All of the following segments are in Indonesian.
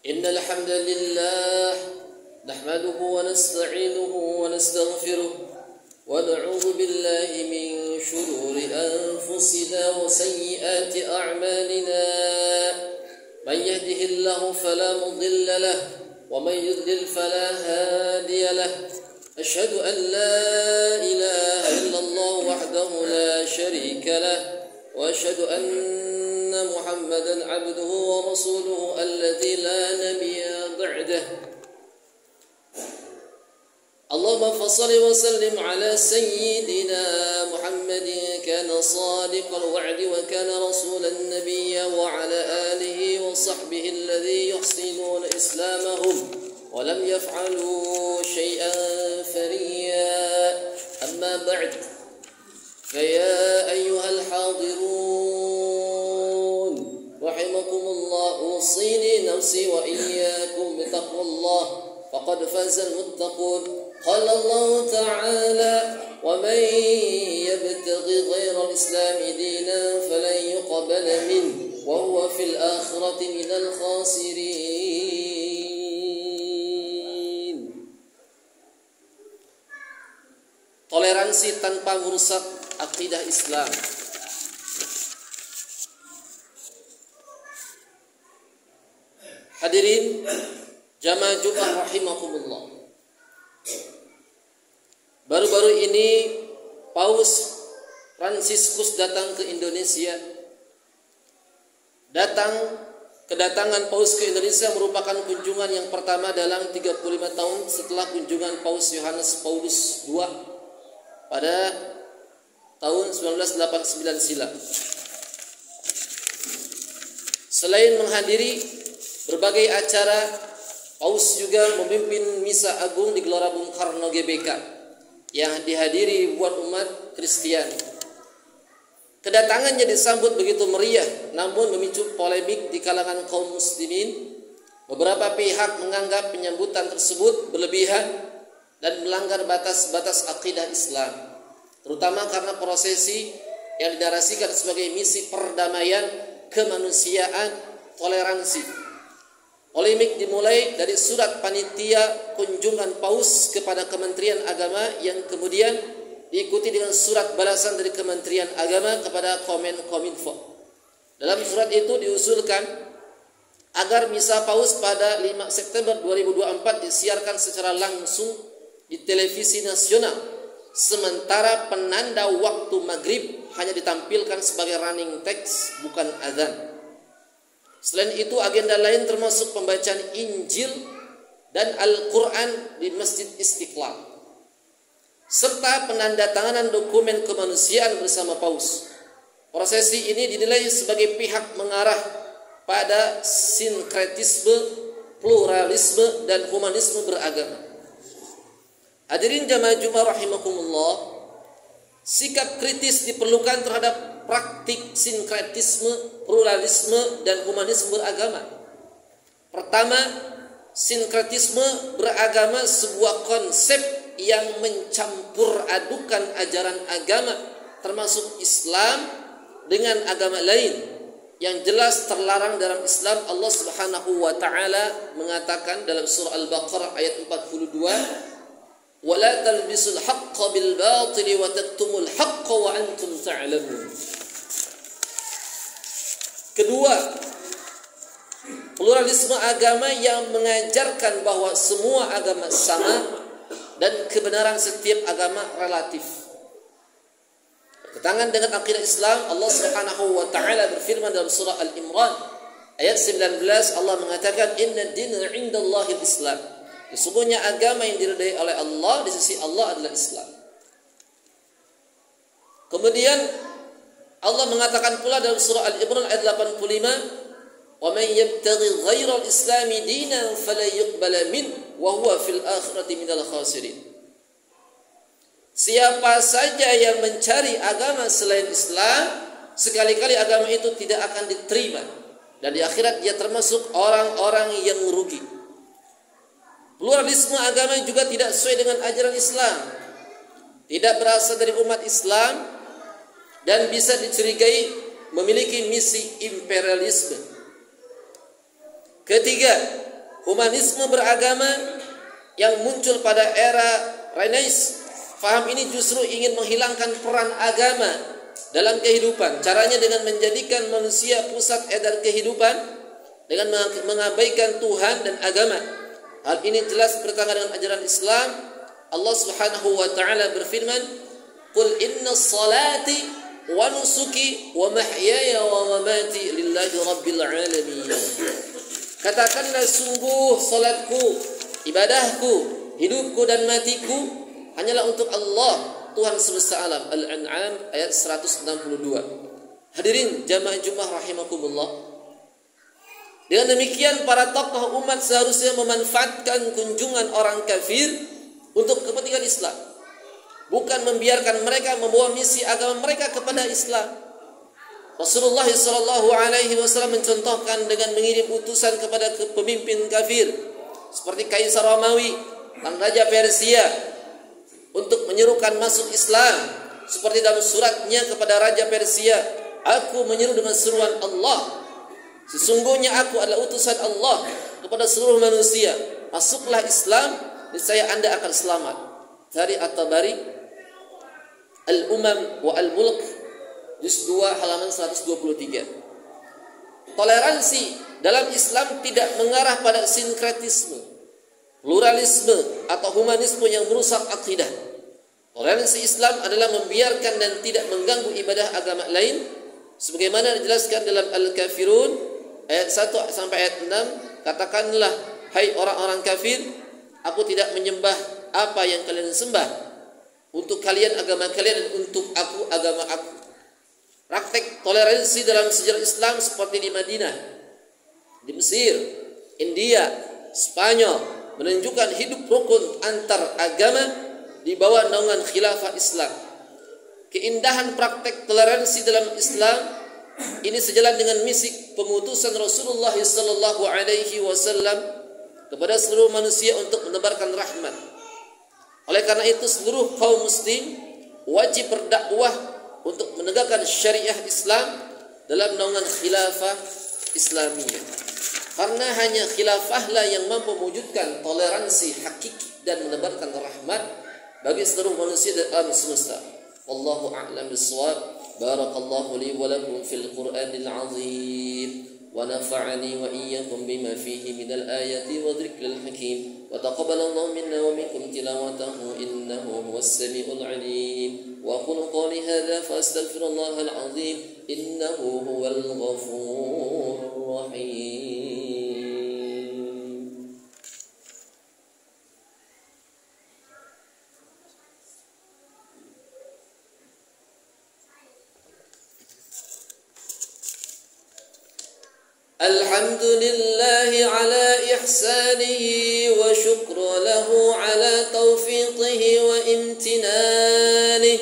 إن الحمد لله نحمده ونستعينه ونستغفره ونعوذ بالله من شرور أنفسنا وسيئات أعمالنا من يهده الله فلا مضل له ومن يضلل فلا هادي له أشهد أن لا إله إلا الله وحده لا شريك له وأشهد أن محمدا عبده ورسوله الذي لا نبي بعده اللهم فصل وسلم على سيدنا محمد كان صادق الوعد وكان رسولا نبيا وعلى آله وصحبه الذي يحسنون إسلامهم ولم يفعلوا شيئا فريا أما بعد فيا أيها الحاضرون رحمكم الله أوصيني نفسي وإياكم بتقوى الله فقد فاز المتقون قال الله تعالى ومن يبتغي غير الإسلام دينا فلن يقبل منه وهو في الآخرة من الخاسرين. Toleransi tanpa merusak akidah Islam. Hadirin jamaah Jumat rahimakumullah. Baru-baru ini Paus Fransiskus datang ke Indonesia. Kedatangan Paus ke Indonesia merupakan kunjungan yang pertama dalam 35 tahun setelah kunjungan Paus Yohanes Paulus II pada tahun 1989 silam. Selain menghadiri berbagai acara, Paus juga memimpin misa agung di Gelora Bung Karno GBK yang dihadiri ribuan umat Kristiani. Kedatangannya disambut begitu meriah, namun memicu polemik di kalangan kaum muslimin. Beberapa pihak menganggap penyambutan tersebut berlebihan dan melanggar batas-batas akidah Islam, terutama karena prosesi yang dinarasikan sebagai misi perdamaian, kemanusiaan, toleransi. Polemik dimulai dari surat panitia kunjungan Paus kepada Kementerian Agama yang kemudian diikuti dengan surat balasan dari Kementerian Agama kepada Kominfo. Dalam surat itu diusulkan agar misa Paus pada 5 September 2024 disiarkan secara langsung di televisi nasional, sementara penanda waktu maghrib hanya ditampilkan sebagai running text, bukan azan. Selain itu agenda lain termasuk pembacaan Injil dan Al-Quran di Masjid Istiqlal, serta penandatanganan dokumen kemanusiaan bersama Paus. Prosesi ini dinilai sebagai pihak mengarah pada sinkretisme, pluralisme, dan humanisme beragama. Hadirin jamaah Jumat rahimakumullah, sikap kritis diperlukan terhadap praktik sinkretisme, pluralisme, dan humanisme beragama. Pertama, sinkretisme beragama sebuah konsep yang mencampur adukan ajaran agama termasuk Islam dengan agama lain yang jelas terlarang dalam Islam. Allah Subhanahu wa taala mengatakan dalam surah Al-Baqarah ayat 42, وَلَا تَلْبِسُوا الْحَقَّ بِالْبَاطِلِ وَتَكْتُمُوا الْحَقَّ وَأَنْتُمْ تَعْلَمُونَ. Kedua, pluralisme agama yang mengajarkan bahwa semua agama sama dan kebenaran setiap agama relatif. Bertentangan dengan akidah Islam, Allah Subhanahu wa taala berfirman dalam surah Al-Imran ayat 19, Allah mengatakan inna dina 'indallahil Islam. Sesungguhnya agama yang diridai oleh Allah di sisi Allah adalah Islam. Kemudian Allah mengatakan pula dalam surah Al-Imran ayat 85, "Wa man yabtaghi ghairal islami dinan fala yuqbala min wa huwa fil akhirati minal khasirin." Siapa saja yang mencari agama selain Islam, sekali-kali agama itu tidak akan diterima, dan di akhirat dia termasuk orang-orang yang rugi. Pluralisme agama juga tidak sesuai dengan ajaran Islam, tidak berasal dari umat Islam, dan bisa dicurigai memiliki misi imperialisme. Ketiga, Humanisme beragama yang muncul pada era Renaissance, faham ini justru ingin menghilangkan peran agama dalam kehidupan. Caranya dengan menjadikan manusia pusat edar kehidupan, dengan mengabaikan Tuhan dan agama. Hal ini jelas bertentangan dengan ajaran Islam. Allah Subhanahu wa taala berfirman, "Qul inna salati wa nusuki wa mahyaya wa mamati lillahi rabbil alamin." Katakanlah, sungguh salatku, ibadahku, hidupku dan matiku hanyalah untuk Allah, Tuhan semesta alam. Al-An'am ayat 162. Hadirin jamaah Jumat rahimakumullah. Dengan demikian para tokoh umat seharusnya memanfaatkan kunjungan orang kafir untuk kepentingan Islam, bukan membiarkan mereka membawa misi agama mereka kepada Islam. Rasulullah SAW mencontohkan dengan mengirim utusan kepada pemimpin kafir seperti Kaisar Romawi dan Raja Persia untuk menyerukan masuk Islam, seperti dalam suratnya kepada Raja Persia, "Aku menyeru dengan seruan Allah. Sesungguhnya aku adalah utusan Allah kepada seluruh manusia. Masuklah Islam, niscaya Anda akan selamat." Dari At-Tabari, Al-Umam wa Al-Mulk, juz 2 halaman 123. Toleransi dalam Islam tidak mengarah pada sinkretisme, pluralisme atau humanisme yang merusak akidah. Toleransi Islam adalah membiarkan dan tidak mengganggu ibadah agama lain, sebagaimana dijelaskan dalam Al-Kafirun ayat 1 sampai ayat 6. Katakanlah, hai orang-orang kafir, aku tidak menyembah apa yang kalian sembah. Untuk kalian agama kalian dan untuk aku agama aku. Praktek toleransi dalam sejarah Islam seperti di Madinah, di Mesir, India, Spanyol menunjukkan hidup rukun antar agama di bawah naungan khilafah Islam. Keindahan praktek toleransi dalam Islam ini sejalan dengan misi pengutusan Rasulullah SAW kepada seluruh manusia untuk menebarkan rahmat. Oleh karena itu, seluruh kaum muslim wajib berdakwah untuk menegakkan syariah Islam dalam naungan khilafah Islamiyah. Karena hanya khilafahlah yang mampu mewujudkan toleransi hakiki dan menebarkan rahmat bagi seluruh manusia dan alam semesta. Wallahu a'lam bissawab. Barakallahu li wa lakum fil Qur'anil 'azim wa nafa'ani wa iyyakum bima fihi minal ayati wa dhikril hakim wa taqabbalallahu minna wa minkum tilawatahu innahu huwas samiul 'alim wa aqulu qawli hadha fa astaghfirullahal 'azim innahu huwal ghafurur rahim. الحمد لله على إحسانه وشكر له على توفيقه وامتنانه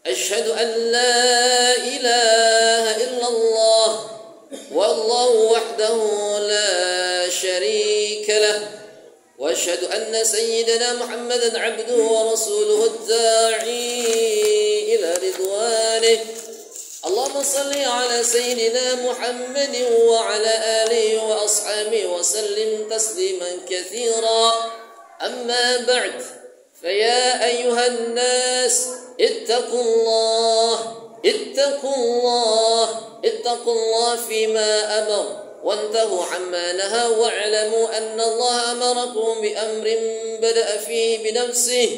أشهد أن لا إله إلا الله والله وحده لا شريك له وأشهد أن سيدنا محمدا عبده ورسوله الداعي إلى رضوانه اللهم صل على سيدنا محمد وعلى آله وأصحابه وسلم تسليما كثيرا أما بعد فيا أيها الناس اتقوا الله اتقوا الله اتقوا الله فيما أمر وانتهوا عما نهى واعلموا أن الله أمركم بأمر بدأ فيه بنفسه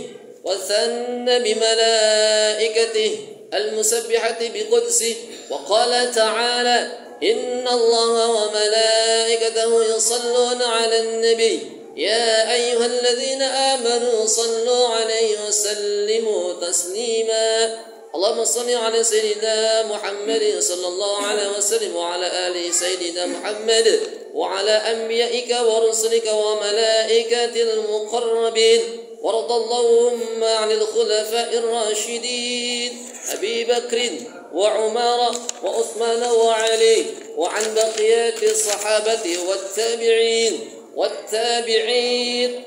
وثنى بملائكته المسبحة بقدسه وقال تعالى إن الله وملائكته يصلون على النبي يا أيها الذين آمنوا صلوا عليه وسلموا تسليما اللهم صل على سيدنا محمد صلى الله عليه وسلم وعلى آل سيدنا محمد وعلى أنبيائك ورسلك وملائكة المقربين وارض اللهم عن الخلفاء الراشدين أبي بكر وعمر وعثمان وعلي وعن بقية الصحابة والتابعين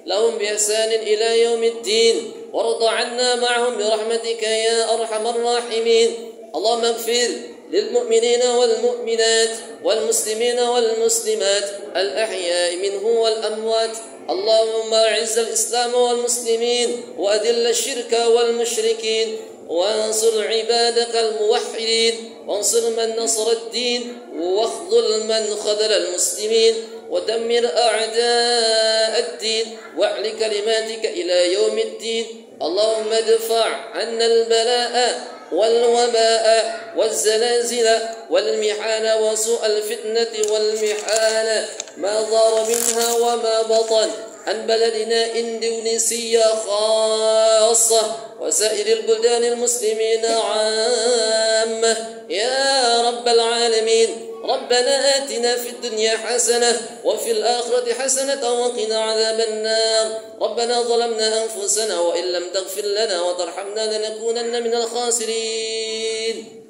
لهم بإحسان إلى يوم الدين وارض عنا معهم برحمتك يا أرحم الراحمين اللهم اغفر للمؤمنين والمؤمنات والمسلمين والمسلمات الأحياء منه والأموات. اللهم أعز الإسلام والمسلمين وأذل الشرك والمشركين وانصر عبادك الموحدين وانصر من نصر الدين واخذل من خذل المسلمين ودمر أعداء الدين واعل كلماتك إلى يوم الدين. اللهم ادفع عنا البلاء والوباء والزلازل والمحان وسوء الفتنة والمحان ما ظهر منها وما بطن عن بلدنا إندونيسيا خاصة وسائر البلدان المسلمين عامة يا رب العالمين. ربنا آتنا في الدنيا حسنة وفي الآخرة حسنة وقنا عذاب النار. ربنا ظلمنا أنفسنا وإن لم تغفر لنا وترحمنا لنكونن من الخاسرين.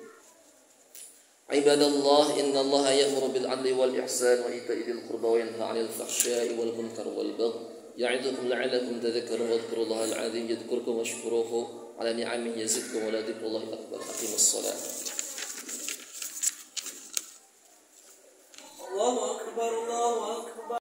عباد الله، إن الله يأمر بالعدل والإحسان وإيتاء ذي القربى وينهى عن الفحشاء والمنكر والبغي يعظكم لعلكم تذكرون. واذكروا الله العظيم يذكركم واشكروه على نعمه يزدكم ولذكر الله أكبر. أقيموا الصلاة.